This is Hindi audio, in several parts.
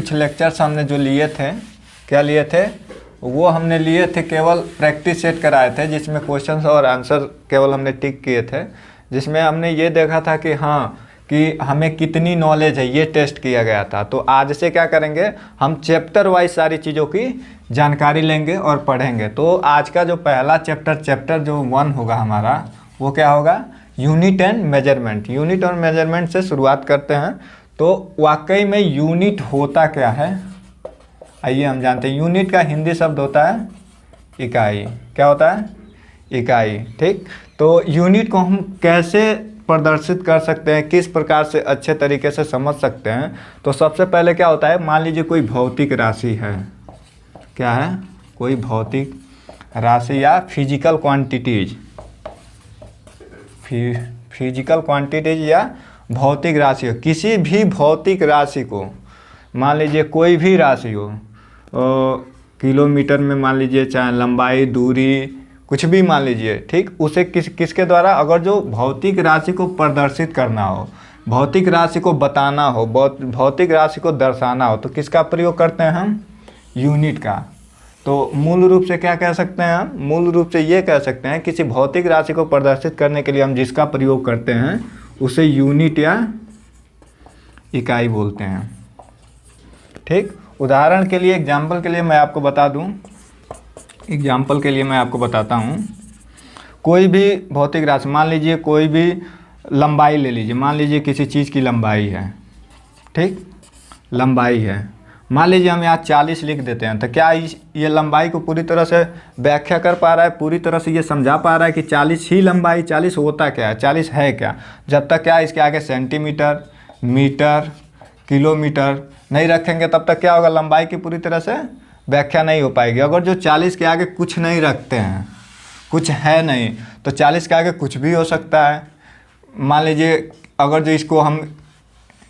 कुछ लेक्चर्स हमने जो लिए थे, क्या लिए थे, वो हमने लिए थे केवल प्रैक्टिस सेट कराए थे, जिसमें क्वेश्चंस और आंसर केवल हमने टिक किए थे, जिसमें हमने ये देखा था कि हाँ कि हमें कितनी नॉलेज है, ये टेस्ट किया गया था। तो आज से क्या करेंगे, हम चैप्टर वाइज सारी चीज़ों की जानकारी लेंगे और पढ़ेंगे। तो आज का जो पहला चैप्टर जो 1 होगा हमारा, वो क्या होगा, यूनिट एंड मेजरमेंट। यूनिट और मेजरमेंट से शुरुआत करते हैं। तो वाकई में यूनिट होता क्या है, आइए हम जानते हैं। यूनिट का हिंदी शब्द होता है इकाई। क्या होता है, इकाई। ठीक, तो यूनिट को हम कैसे प्रदर्शित कर सकते हैं, किस प्रकार से अच्छे तरीके से समझ सकते हैं। तो सबसे पहले क्या होता है, मान लीजिए कोई भौतिक राशि है, क्या है, कोई भौतिक राशि या फिजिकल क्वांटिटीज, फिजिकल क्वांटिटीज या भौतिक राशि हो। किसी भी भौतिक राशि को, मान लीजिए कोई भी राशि हो, किलोमीटर में मान लीजिए, चाहे लंबाई, दूरी, कुछ भी मान लीजिए, ठीक, उसे किसके द्वारा, अगर जो भौतिक राशि को प्रदर्शित करना हो, भौतिक राशि को बताना हो, भौतिक राशि को दर्शाना हो, तो किसका प्रयोग करते हैं हम, यूनिट का। तो मूल रूप से क्या कह सकते हैं हम, मूल रूप से ये कह सकते हैं किसी भौतिक राशि को प्रदर्शित करने के लिए हम जिसका प्रयोग करते हैं उसे यूनिट या इकाई बोलते हैं। ठीक, उदाहरण के लिए, एग्जाम्पल के लिए मैं आपको बता दूं, एग्जाम्पल के लिए मैं आपको बताता हूं, कोई भी भौतिक राशि, मान लीजिए कोई भी लंबाई ले लीजिए, मान लीजिए किसी चीज़ की लंबाई है, ठीक, लंबाई है, मान लीजिए हम यहाँ 40 लिख देते हैं, तो क्या ये लंबाई को पूरी तरह से व्याख्या कर पा रहा है, पूरी तरह से ये समझा पा रहा है कि 40 ही लंबाई, 40 होता क्या है, 40 है क्या, जब तक क्या इसके आगे सेंटीमीटर, मीटर, किलोमीटर नहीं रखेंगे तब तक क्या होगा, लंबाई की पूरी तरह से व्याख्या नहीं हो पाएगी। अगर जो 40 के आगे कुछ नहीं रखते हैं, कुछ है नहीं, तो 40 के आगे कुछ भी हो सकता है। मान लीजिए अगर जो इसको हम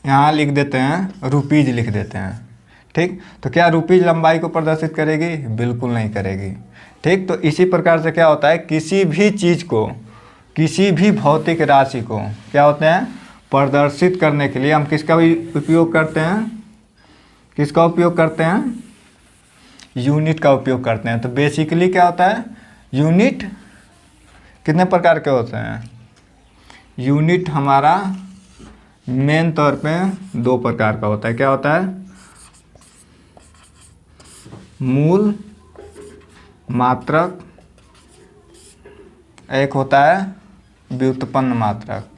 यहाँ लिख देते हैं, रुपीज़ लिख देते हैं, ठीक, तो क्या रुपीज़ लंबाई को प्रदर्शित करेगी, बिल्कुल नहीं करेगी। ठीक, तो इसी प्रकार से क्या होता है, किसी भी चीज़ को, किसी भी भौतिक राशि को क्या होते हैं, प्रदर्शित करने के लिए हम किसका भी उपयोग करते हैं, किसका उपयोग करते हैं, यूनिट का उपयोग करते हैं। तो बेसिकली क्या होता है, यूनिट कितने प्रकार के होते हैं, यूनिट हमारा मेन तौर पे 2 प्रकार का होता है। क्या होता है, मूल मात्रक, एक होता है व्युत्पन्न मात्रक।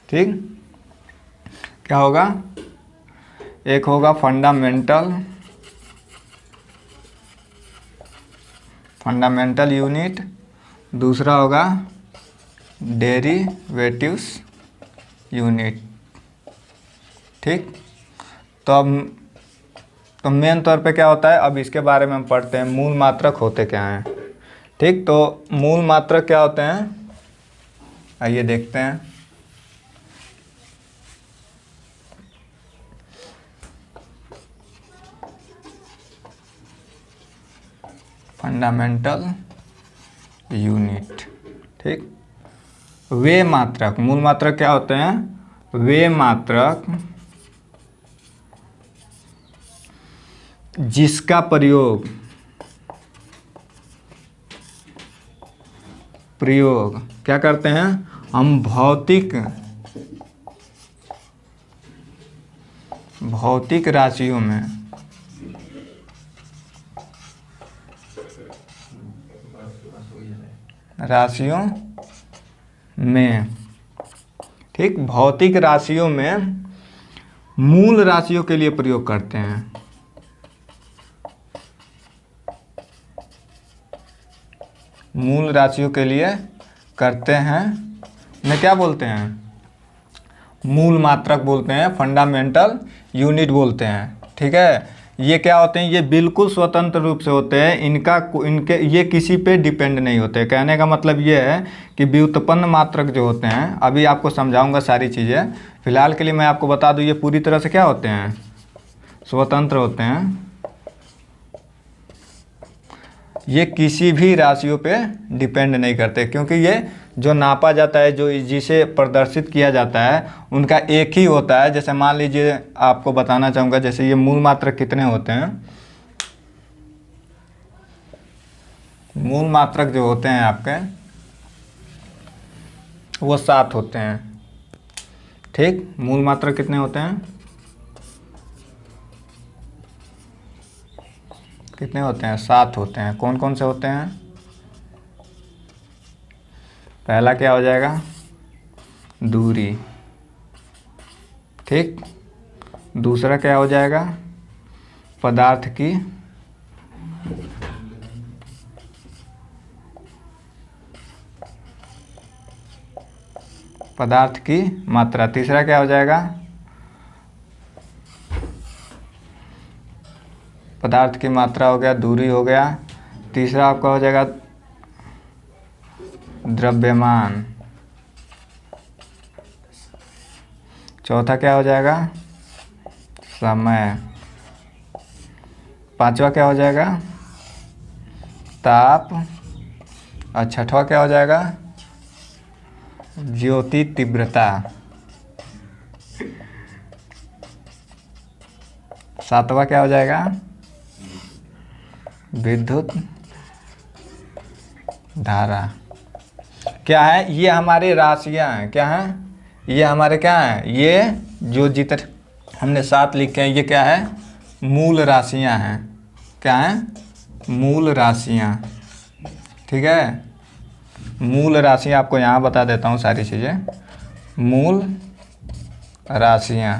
ठीक, क्या होगा, एक होगा फंडामेंटल यूनिट, दूसरा होगा डेरिवेटिव्स यूनिट। ठीक, तो अब तो मेन तौर पे क्या होता है, अब इसके बारे में हम पढ़ते हैं, मूल मात्रक होते क्या हैं। ठीक, तो मूल मात्रक क्या होते हैं, आइए देखते हैं। फंडामेंटल यूनिट, ठीक, वे मात्रक, मूल मात्रक क्या होते हैं, वे मात्रक जिसका प्रयोग क्या करते हैं, हम भौतिक राशियों में, ठीक, भौतिक राशियों में मूल राशियों के लिए प्रयोग करते हैं। मूल राशियों के लिए करते हैं, उन्हें क्या बोलते हैं, मूल मात्रक बोलते हैं, फंडामेंटल यूनिट बोलते हैं। ठीक है, ये क्या होते हैं, ये बिल्कुल स्वतंत्र रूप से होते हैं, ये किसी पे डिपेंड नहीं होते। कहने का मतलब ये है कि व्युत्पन्न मात्रक जो होते हैं, अभी आपको समझाऊंगा सारी चीज़ें, फिलहाल के लिए मैं आपको बता दूं, ये पूरी तरह से क्या होते हैं, स्वतंत्र होते हैं। ये किसी भी राशियों पे डिपेंड नहीं करते, क्योंकि ये जो नापा जाता है, जो जिसे प्रदर्शित किया जाता है, उनका एक ही होता है। जैसे मान लीजिए आपको बताना चाहूँगा, जैसे ये मूल मात्रक कितने होते हैं, मूल मात्रक जो होते हैं आपके वो 7 होते हैं। ठीक, मूल मात्रक कितने होते हैं, कितने होते हैं, 7 होते हैं। कौन कौन से होते हैं? पहला क्या हो जाएगा, दूरी। ठीक, दूसरा क्या हो जाएगा, पदार्थ की मात्रा। तीसरा क्या हो जाएगा, पदार्थ की मात्रा हो गया, दूरी हो गया। तीसरा आपका हो जाएगा द्रव्यमान। चौथा क्या हो जाएगा, समय। पांचवा क्या हो जाएगा, ताप। और छठवा क्या हो जाएगा, ज्योति तीव्रता। सातवां क्या हो जाएगा, विद्युत धारा। क्या है, ये हमारी राशियां हैं। क्या है, ये हमारे क्या है, ये जो जितने हमने 7 लिखे हैं, ये क्या है, मूल राशियां हैं। क्या है, मूल राशियां। ठीक है, मूल राशियां आपको यहाँ बता देता हूँ सारी चीज़ें। मूल राशियां,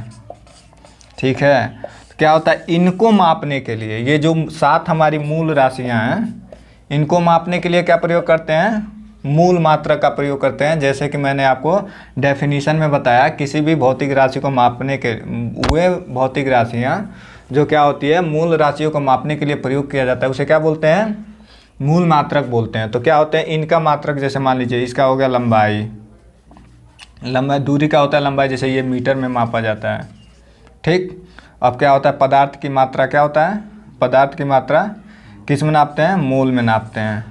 ठीक है। तो क्या होता है, इनको मापने के लिए, ये जो 7 हमारी मूल राशियां हैं, इनको मापने के लिए क्या प्रयोग करते हैं, मूल मात्रक का प्रयोग करते हैं। जैसे कि मैंने आपको डेफिनेशन में बताया, किसी भी भौतिक राशि को मापने के, वे भौतिक राशियां जो क्या होती है, मूल राशियों को मापने के लिए प्रयोग किया जाता है, उसे क्या बोलते हैं, मूल मात्रक बोलते हैं। तो क्या होते हैं, इनका मात्रक, जैसे मान लीजिए इसका हो गया लंबाई। दूरी का होता है लंबाई, जैसे ये मीटर में मापा जाता है। ठीक, अब क्या होता है, पदार्थ की मात्रा। क्या होता है, पदार्थ की मात्रा किस में नापते हैं, मोल में नापते हैं।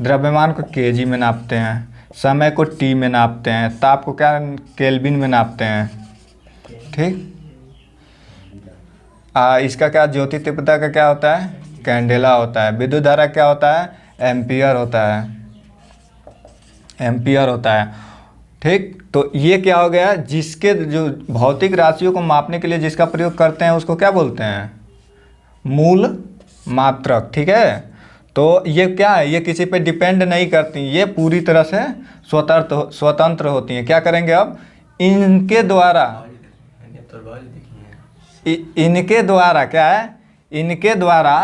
द्रव्यमान को केजी में नापते हैं। समय को टी में नापते हैं। ताप को क्या, केल्विन में नापते हैं। ठीक, इसका क्या, ज्योति तीव्रता का क्या होता है, कैंडेला होता है। विद्युत धारा क्या होता है, एम्पियर होता है, एम्पियर होता है। ठीक, तो ये क्या हो गया, जिसके जो भौतिक राशियों को मापने के लिए जिसका प्रयोग करते हैं उसको क्या बोलते हैं, मूल मात्रक। ठीक है, तो ये क्या है, ये किसी पे डिपेंड नहीं करती, ये पूरी तरह से स्वतंत्र होती हैं। क्या करेंगे अब, इनके द्वारा क्या है, इनके द्वारा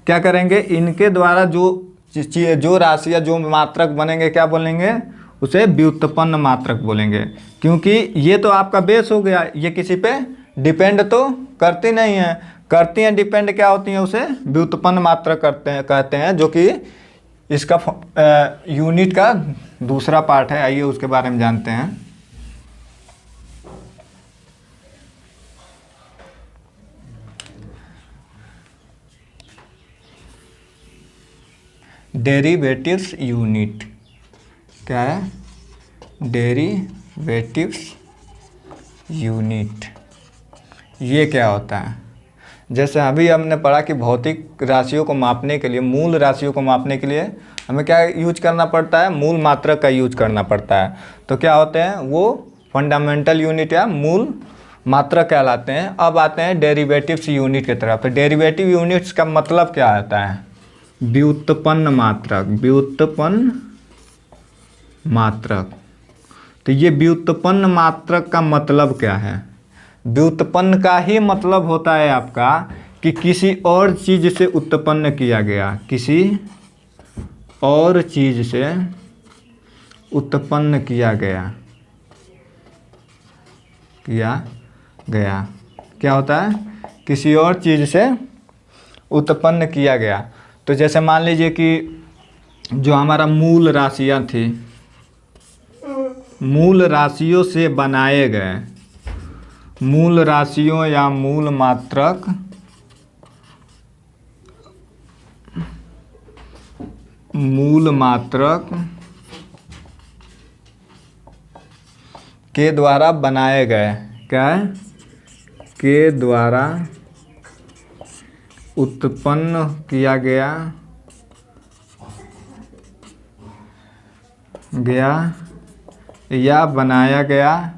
क्या करेंगे, इनके द्वारा जो राशियाँ, जो मात्रक बनेंगे, क्या बोलेंगे, उसे व्युत्पन्न मात्रक बोलेंगे। क्योंकि ये तो आपका बेस हो गया, ये किसी पे डिपेंड तो करती नहीं है। करती हैं डिपेंड, क्या होती हैं, उसे व्युत्पन्न मात्रक कहते हैं, जो कि इसका यूनिट का दूसरा पार्ट है। आइए उसके बारे में जानते हैं। Derivatives unit. क्या है, डेरिवेटिव्स यूनिट। ये क्या होता है, जैसे अभी हमने पढ़ा कि भौतिक राशियों को मापने के लिए, मूल राशियों को मापने के लिए हमें क्या यूज करना पड़ता है, मूल मात्रक का यूज करना पड़ता है। तो क्या होते हैं, वो फंडामेंटल यूनिट या मूल मात्रक कहलाते हैं। अब आते हैं डेरिवेटिव्स यूनिट की तरफ। तो डेरिवेटिव यूनिट्स का मतलब क्या आता है, व्युत्पन्न मात्रक। व्युत्पन्न मात्रक, तो ये व्युत्पन्न मात्रक का मतलब क्या है, व्युत्पन्न का ही मतलब होता है आपका कि किसी और चीज़ से उत्पन्न किया गया, किसी और चीज़ से उत्पन्न किया गया क्या होता है, किसी और चीज़ से उत्पन्न किया गया। तो जैसे मान लीजिए कि जो हमारा मूल राशियाँ थी, मूल राशियों से बनाए गए, मूल राशियों या मूल मात्रक के द्वारा बनाए गए, क्या है, के द्वारा उत्पन्न किया गया या बनाया गया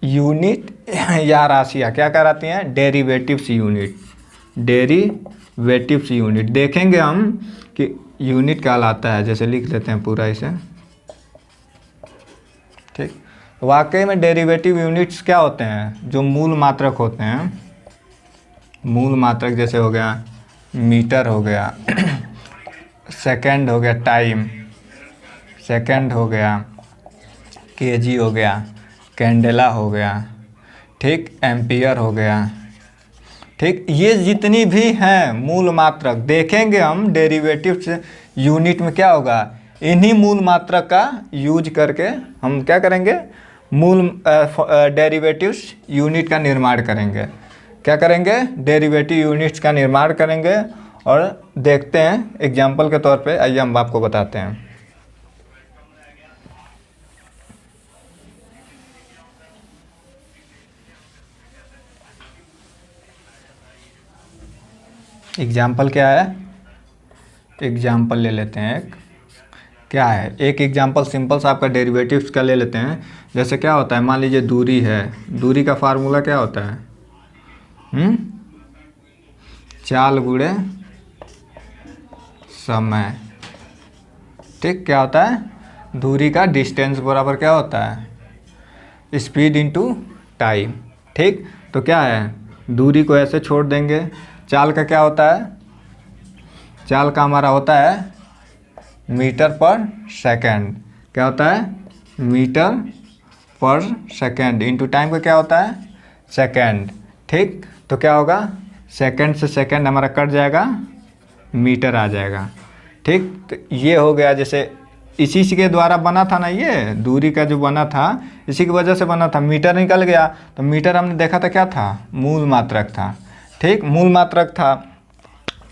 यूनिट या राशियाँ क्या कहलाती हैं, डेरिवेटिव्स यूनिट। देखेंगे हम कि यूनिट कहलाता है, जैसे लिख लेते हैं पूरा इसे, ठीक। वाकई में डेरिवेटिव यूनिट्स क्या होते हैं, जो मूल मात्रक होते हैं। मूल मात्रक जैसे हो गया मीटर, हो गया सेकंड, हो गया टाइम, सेकंड हो गया केजी, हो गया कैंडेला, हो गया ठीक, एम्पियर हो गया, ठीक। ये जितनी भी हैं मूल मात्रक, देखेंगे हम डेरिवेटिव्स यूनिट में क्या होगा, इन्हीं मूल मात्रक का यूज करके हम क्या करेंगे, मूल डेरिवेटिव्स यूनिट का निर्माण करेंगे। क्या करेंगे, डेरिवेटिव यूनिट्स का निर्माण करेंगे। और देखते हैं एग्जाम्पल के तौर पे, आइए हम आपको बताते हैं। एग्जाम्पल क्या है, एग्जाम्पल ले लेते हैं एक, क्या है, एक एग्जाम्पल सिंपल सा आपका डेरिवेटिव्स का ले लेते हैं। जैसे क्या होता है, मान लीजिए दूरी है, दूरी का फार्मूला क्या होता है, चाल गुणे समय, ठीक। क्या होता है, दूरी का डिस्टेंस बराबर क्या होता है, स्पीड इनटू टाइम, ठीक। तो क्या है, दूरी को ऐसे छोड़ देंगे, चाल का क्या होता है, चाल का हमारा होता है मीटर पर सेकंड, क्या होता है, मीटर पर सेकंड, इनटू टाइम का क्या होता है, सेकंड, ठीक। तो क्या होगा, सेकंड से सेकंड हमारा कट जाएगा, मीटर आ जाएगा, ठीक। तो ये हो गया, जैसे इसी के द्वारा बना था ना, ये दूरी का जो बना था इसी की वजह से बना था, मीटर निकल गया तो मीटर हमने देखा था क्या था, मूल मात्रक था, ठीक, मूल मात्रक था।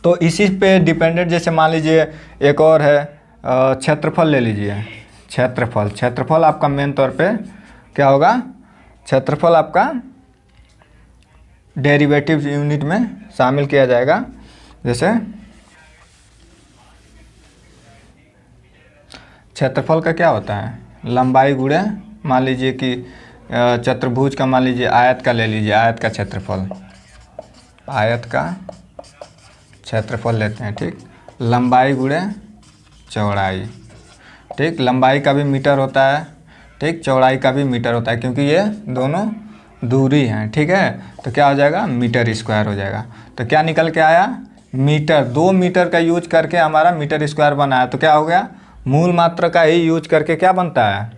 तो इसी पे डिपेंडेंट, जैसे मान लीजिए एक और है क्षेत्रफल ले लीजिए, क्षेत्रफल आपका मेन तौर पे क्या होगा, क्षेत्रफल आपका डेरिवेटिव यूनिट में शामिल किया जाएगा। जैसे क्षेत्रफल का क्या होता है, लंबाई गुणे, मान लीजिए कि चतुर्भुज का, मान लीजिए आयत का ले लीजिए, आयत का क्षेत्रफल लेते हैं, ठीक। लंबाई गुणे चौड़ाई, ठीक। लंबाई का भी मीटर होता है, ठीक, चौड़ाई का भी मीटर होता है, क्योंकि ये दोनों दूरी हैं, ठीक है। तो क्या हो जाएगा, मीटर स्क्वायर हो जाएगा। तो क्या निकल के आया, मीटर, 2 मीटर का यूज करके हमारा मीटर स्क्वायर बना है। तो क्या हो गया, मूल मात्रक का ही यूज करके क्या बनता है,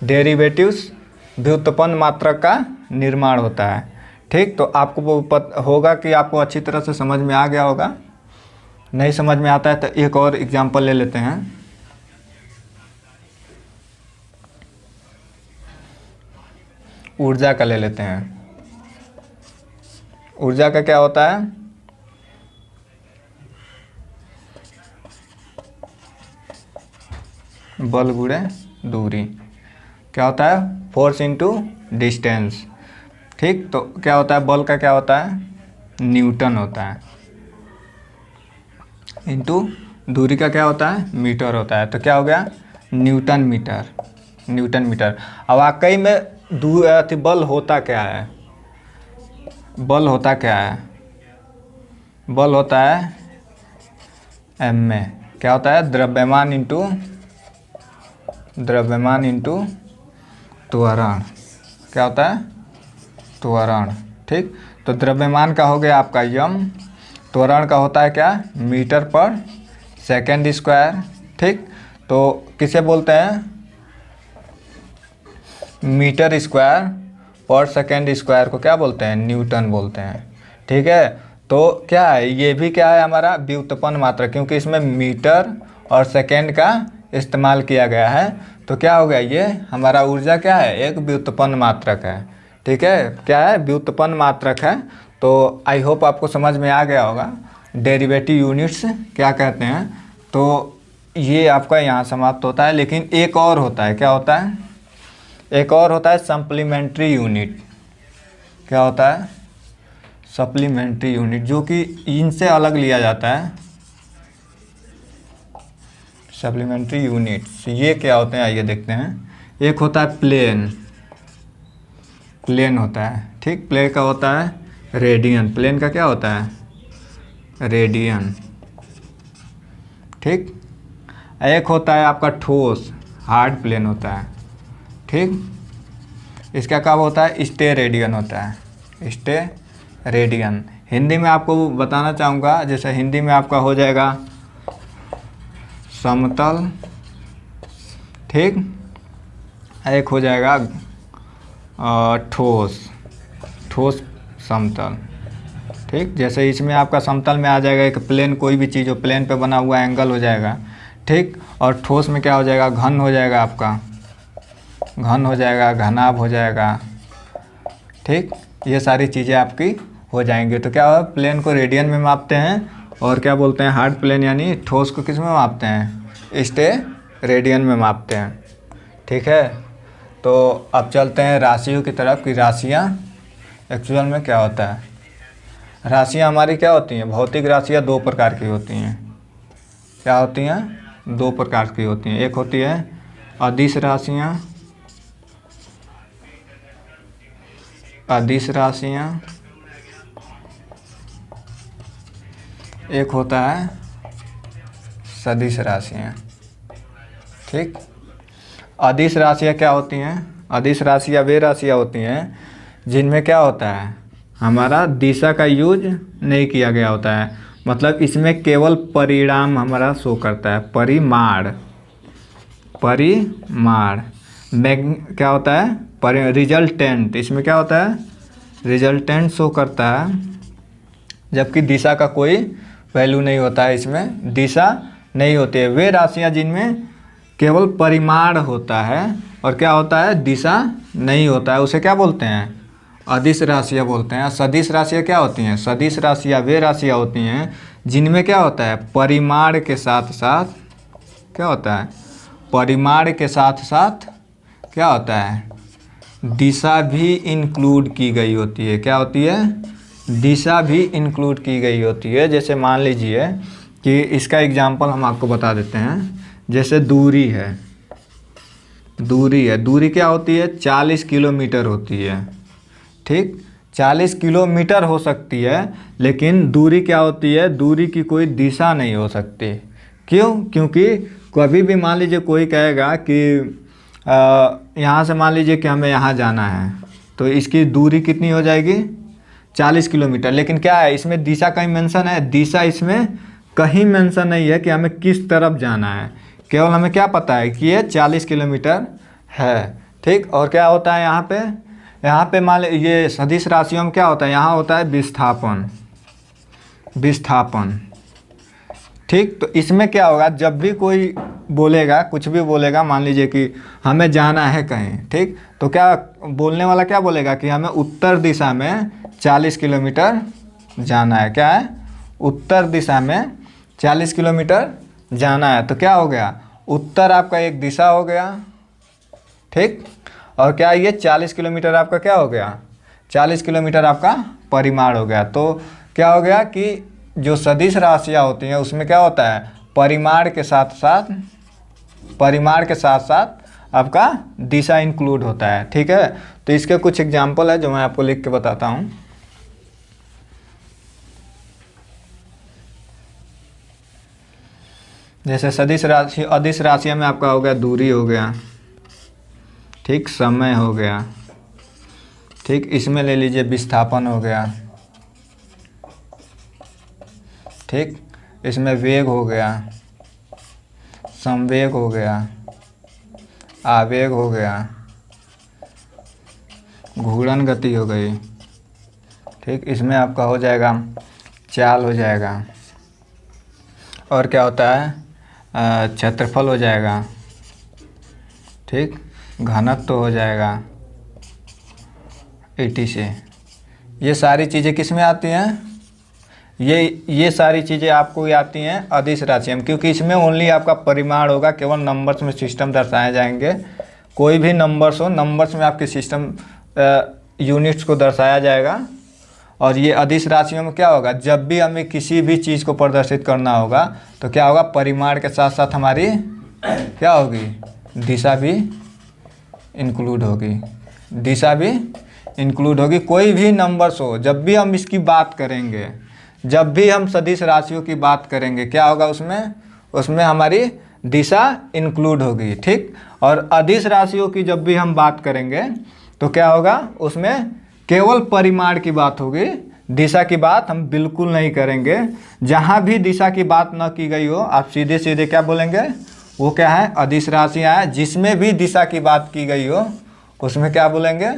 डेरिवेटिव्स व्युत्पन्न मात्रक का निर्माण होता है, ठीक। तो आपको होगा कि आपको अच्छी तरह से समझ में आ गया होगा। नहीं समझ में आता है तो एक और एग्जांपल ले लेते हैं। ऊर्जा का ले लेते हैं। ऊर्जा का क्या होता है, बल गुणे दूरी, क्या होता है, फोर्स इनटू डिस्टेंस, ठीक। तो क्या होता है, बल का क्या होता है, न्यूटन होता है, इनटू दूरी का क्या होता है, मीटर होता है। तो क्या हो गया, न्यूटन मीटर। अब वाकई में बल होता क्या है, बल होता है एम में, क्या होता है, द्रव्यमान इंटू त्वरण, क्या होता है, त्वरण, ठीक। तो द्रव्यमान का हो गया आपका यम, त्वरण का होता है क्या, मीटर पर सेकंड स्क्वायर, ठीक। तो किसे बोलते हैं, मीटर स्क्वायर पर सेकंड स्क्वायर को क्या बोलते हैं, न्यूटन बोलते हैं, ठीक है। तो क्या है, ये भी क्या है हमारा व्युत्पन्न मात्रक, क्योंकि इसमें मीटर और सेकंड का इस्तेमाल किया गया है। तो क्या हो गया, ये हमारा ऊर्जा क्या है, एक व्युत्पन्न मात्रक है, ठीक है। क्या है, व्युत्पन्न मात्रक है। तो आई होप आपको समझ में आ गया होगा डेरिवेटिव यूनिट्स क्या कहते हैं। तो ये आपका यहाँ समाप्त होता है, लेकिन एक और होता है, क्या होता है, एक और होता है सप्लीमेंट्री यूनिट। क्या होता है, सप्लीमेंट्री यूनिट, जो कि इनसे अलग लिया जाता है। सप्लीमेंट्री यूनिट्स ये क्या होते हैं, आइए देखते हैं। एक होता है प्लेन, प्लेन होता है, ठीक, प्लेन का होता है रेडियन, प्लेन का क्या होता है, रेडियन, ठीक। एक होता है आपका ठोस, हार्ड प्लेन होता है, ठीक। इसका क्या होता है, स्टे रेडियन होता है, स्टे रेडियन। हिंदी में आपको बताना चाहूँगा, जैसे हिंदी में आपका हो जाएगा समतल, ठीक। एक हो जाएगा ठोस, ठोस समतल, ठीक। जैसे इसमें आपका समतल में आ जाएगा एक प्लेन, कोई भी चीज़ हो प्लेन पे बना हुआ एंगल हो जाएगा, ठीक। और ठोस में क्या हो जाएगा, घन हो जाएगा, आपका घन हो जाएगा, घनाभ हो जाएगा, ठीक। ये सारी चीज़ें आपकी हो जाएंगी। तो क्या हुआ, प्लेन को रेडियन में मापते हैं, और क्या बोलते हैं, हार्ड प्लेन यानी ठोस को किस में मापते हैं, स्टे रेडियन में मापते हैं, ठीक है। तो अब चलते हैं राशियों की तरफ कि राशियाँ एक्चुअल में क्या होता है। राशियाँ हमारी क्या होती हैं, भौतिक राशियाँ दो प्रकार की होती हैं। क्या होती हैं, दो प्रकार की होती हैं। एक होती है अदिश राशियाँ, अदिश राशियाँ, एक होता है सदिश राशियाँ, ठीक। अदिश राशियाँ क्या होती हैं, अदिश राशियाँ वे राशियाँ होती हैं जिनमें क्या होता है, हमारा दिशा का यूज नहीं किया गया होता है, मतलब इसमें केवल परिणाम हमारा शो करता है, परिमाण, परिमाण क्या होता है, रिजल्टेंट, इसमें क्या होता है, रिजल्टेंट शो करता है, जबकि दिशा का कोई वैल्यू नहीं होता है, इसमें दिशा नहीं होती है। वे राशियाँ जिनमें केवल परिमाण होता है और क्या होता है, दिशा नहीं होता है, उसे क्या बोलते हैं, अदिश राशियाँ बोलते हैं। सदिश राशियाँ क्या होती हैं, सदिश राशियाँ वे राशियाँ होती हैं जिनमें क्या होता है, परिमाण के साथ साथ क्या होता है, परिमाण के साथ साथ क्या होता है, दिशा भी इंक्लूड की गई होती है। क्या होती है, दिशा भी इंक्लूड की गई होती है। जैसे मान लीजिए कि इसका एग्जांपल हम आपको बता देते हैं। जैसे दूरी है, दूरी है, दूरी क्या होती है, 40 किलोमीटर होती है, ठीक। 40 किलोमीटर हो सकती है, लेकिन दूरी क्या होती है, दूरी की कोई दिशा नहीं हो सकती। क्यों, क्योंकि कभी भी मान लीजिए कोई कहेगा कि यहाँ से मान लीजिए कि हमें यहाँ जाना है, तो इसकी दूरी कितनी हो जाएगी, 40 किलोमीटर। लेकिन क्या है, इसमें दिशा कहीं मेंशन है, दिशा इसमें कहीं मेंशन नहीं है कि हमें किस तरफ जाना है, केवल हमें क्या पता है कि ये 40 किलोमीटर है, ठीक। और क्या होता है यहाँ पे मान लीजिए ये सदिश राशियों में क्या होता है, यहाँ होता है विस्थापन, विस्थापन, ठीक। तो इसमें क्या होगा, जब भी कोई बोलेगा, कुछ भी बोलेगा, मान लीजिए कि हमें जाना है कहीं, ठीक, तो क्या बोलने वाला क्या बोलेगा कि हमें उत्तर दिशा में 40 किलोमीटर जाना है। क्या है, उत्तर दिशा में 40 किलोमीटर जाना है। तो क्या हो गया, उत्तर आपका एक दिशा हो गया, ठीक। और क्या ये 40 किलोमीटर आपका क्या हो गया, 40 किलोमीटर आपका परिमाण हो गया। तो क्या हो गया कि जो सदिश राशियाँ होती हैं उसमें क्या होता है, परिमाण के साथ साथ, परिमाण के साथ साथ आपका दिशा इंक्लूड होता है, ठीक है। तो इसके कुछ एग्जाम्पल है जो मैं आपको लिख के बताता हूँ। जैसे सदिश राशि, अदिश राशियाँ में आपका हो गया दूरी हो गया, ठीक, समय हो गया, ठीक। इसमें ले लीजिए विस्थापन हो गया, ठीक। इसमें वेग हो गया, संवेग हो गया, आवेग हो गया, घूर्णन गति हो गई, ठीक। इसमें आपका हो जाएगा चाल हो जाएगा, और क्या होता है, क्षेत्रफल हो जाएगा, ठीक, घनत्व हो जाएगा, ETC। ये सारी चीज़ें किस में आती हैं, ये सारी चीज़ें आपको ये आती हैं अदिश राशि में, क्योंकि इसमें ओनली आपका परिमाण होगा, केवल नंबर्स में सिस्टम दर्शाए जाएंगे। कोई भी नंबर्स हो, नंबर्स में आपके सिस्टम यूनिट्स को दर्शाया जाएगा। और ये अदिश राशियों में क्या होगा, जब भी हमें किसी भी चीज़ को प्रदर्शित करना होगा तो क्या होगा, परिमाण के साथ साथ हमारी क्या होगी, दिशा भी इंक्लूड होगी, दिशा भी इंक्लूड होगी। कोई भी नंबर्स हो, जब भी हम इसकी बात करेंगे, जब भी हम सदिश राशियों की बात करेंगे, क्या होगा उसमें हमारी दिशा इंक्लूड होगी, ठीक। और अदिश राशियों की जब भी हम बात करेंगे तो क्या होगा, उसमें केवल परिमाण की बात होगी, दिशा की बात हम बिल्कुल नहीं करेंगे। जहाँ भी दिशा की बात न की गई हो, आप सीधे सीधे क्या बोलेंगे, वो क्या है, अदिश राशियाँ हैं। जिसमें भी दिशा की बात की गई हो उसमें क्या बोलेंगे,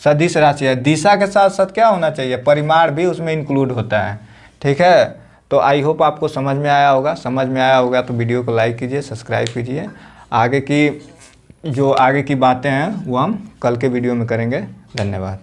सदिश राशि है। दिशा के साथ साथ क्या होना चाहिए, परिमाण भी उसमें इंक्लूड होता है, ठीक है। तो आई होप आपको समझ में आया होगा। समझ में आया होगा तो वीडियो को लाइक कीजिए, सब्सक्राइब कीजिए। आगे की बातें हैं वो हम कल के वीडियो में करेंगे। धन्यवाद।